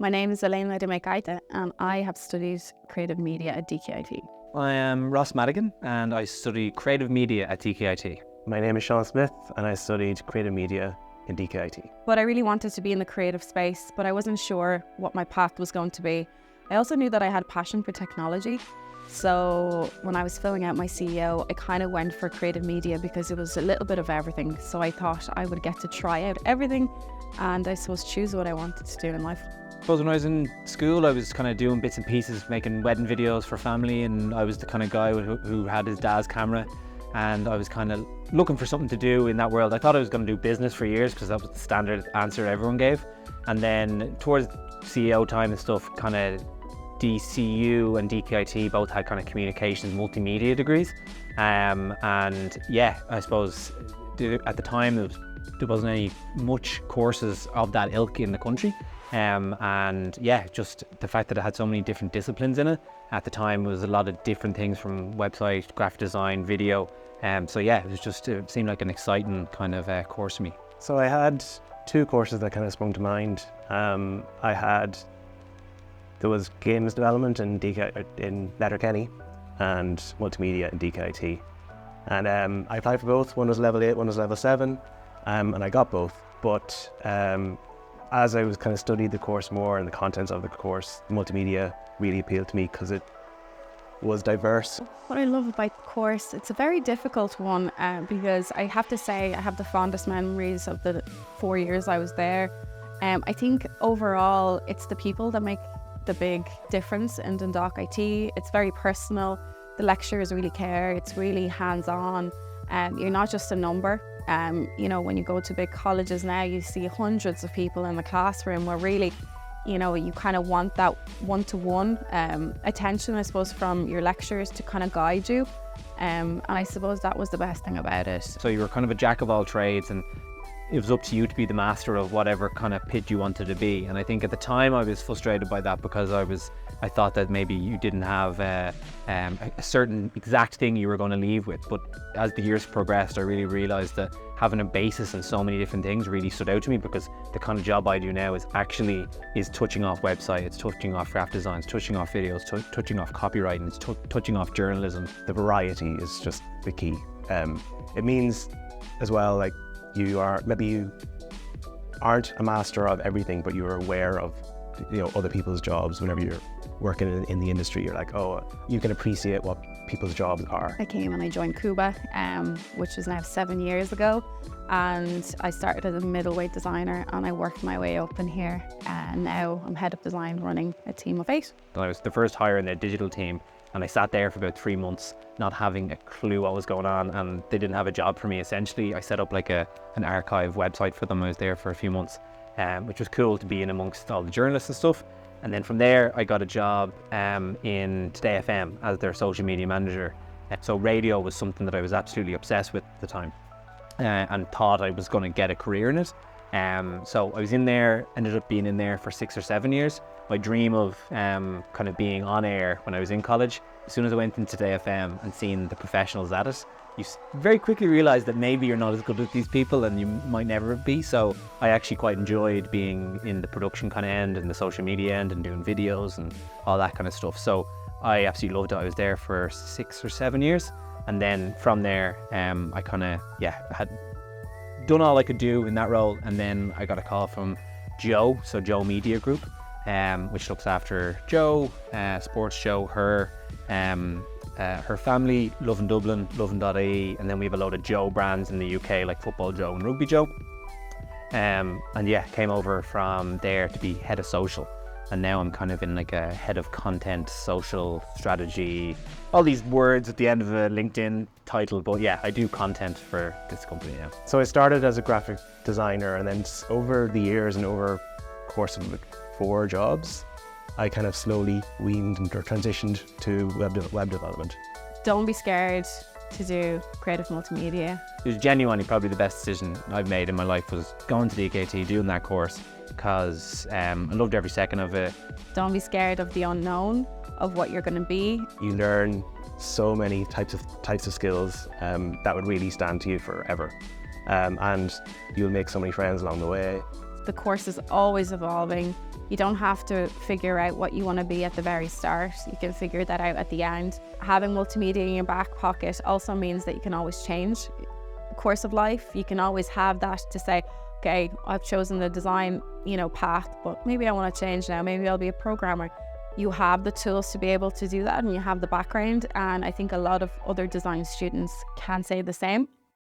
My name is Elena DkIT and I have studied creative media at DkIT. I am Ross Madigan and I study creative media at DkIT. My name is Sean Smith and I studied creative media in DkIT. But I really wanted to be in the creative space, but I wasn't sure what my path was going to be. I also knew that I had a passion for technology. So when I was filling out my CEO, I kind of went for creative media because it was a little bit of everything. So I thought I would get to try out everything and I suppose choose what I wanted to do in life. I suppose when I was in school, I was kind of doing bits and pieces, making wedding videos for family, and I was the kind of guy who had his dad's camera, and I was kind of looking for something to do in that world. I thought I was going to do business for years because that was the standard answer everyone gave. And then towards CEO time and stuff, kind of DCU and DkIT both had kind of communications multimedia degrees. And yeah, I suppose at the time there wasn't any much courses of that ilk in the country. And yeah, just the fact that it had so many different disciplines in it at the time was a lot of different things from website, graphic design, video. So yeah, it seemed like an exciting kind of course for me. So I had two courses that kind of sprung to mind. There was games development in Letterkenny and multimedia in DkIT. And I applied for both. One was level 8, one was level 7, and I got both. But as I was kind of studied the course more and the contents of the course, multimedia really appealed to me because it was diverse. What I love about the course, it's a very difficult one because I have to say I have the fondest memories of the 4 years I was there. I think overall it's the people that make the big difference in Dundalk IT. It's very personal. The lecturers really care. It's really hands-on. You're not just a number. You know, when you go to big colleges now, you see hundreds of people in the classroom where really, you know, you kind of want that one-to-one attention, I suppose, from your lecturers to kind of guide you. And I suppose that was the best thing about it. So you were kind of a jack of all trades and it was up to you to be the master of whatever kind of pit you wanted to be. And I think at the time I was frustrated by that because I thought that maybe you didn't have a certain exact thing you were going to leave with. But as the years progressed, I really realized that having a basis in so many different things really stood out to me, because the kind of job I do now is touching off website, it's touching off graphic design, it's touching off videos, touching off copywriting, it's touching off journalism. The variety is just the key. It means as well, like, you aren't a master of everything, but you're aware of, you know, other people's jobs. Whenever you're working in the industry, you're like, oh, you can appreciate what people's jobs are. I came and I joined Cuba, which is now 7 years ago, and I started as a middleweight designer and I worked my way up in here, and now I'm head of design running a team of 8. I was the first hire in the digital team, and I sat there for about 3 months not having a clue what was going on, and they didn't have a job for me. Essentially, I set up like an archive website for them. I was there for a few months, which was cool to be in amongst all the journalists and stuff. And then from there, I got a job in Today FM as their social media manager. So radio was something that I was absolutely obsessed with at the time, and thought I was going to get a career in it. So I was in there, ended up being in there for 6 or 7 years. My dream of kind of being on air when I was in college, as soon as I went into Today FM and seeing the professionals at it, you very quickly realise that maybe you're not as good as these people and you might never be. So I actually quite enjoyed being in the production kind of end and the social media end and doing videos and all that kind of stuff. So I absolutely loved it. I was there for 6 or 7 years, and then from there I kind of had done all I could do in that role. And then I got a call from Joe, so Joe Media Group, which looks after Joe, Sports Joe, her family, Lovin Dublin, Lovin.ie, and then we have a load of Joe brands in the UK like Football Joe and Rugby Joe. And yeah, came over from there to be head of social. And now I'm kind of in like a head of content, social strategy, all these words at the end of a LinkedIn title. But yeah, I do content for this company now. So I started as a graphic designer, and then over the years and over the course of like 4 jobs, I kind of slowly weaned or transitioned to web development. Don't be scared to do creative multimedia. It was genuinely probably the best decision I've made in my life, was going to DkIT, doing that course, because I loved every second of it. Don't be scared of the unknown, of what you're going to be. You learn so many types of skills that would really stand to you forever, and you'll make so many friends along the way. the course is always evolving. You don't have to figure out what you want to be at the very start. You can figure that out at the end. Having multimedia in your back pocket also means that you can always change the course of life. You can always have that to say, okay, I've chosen the design, path, but maybe I want to change now. Maybe I'll be a programmer. You have the tools to be able to do that, and you have the background. And I think a lot of other design students can say the same.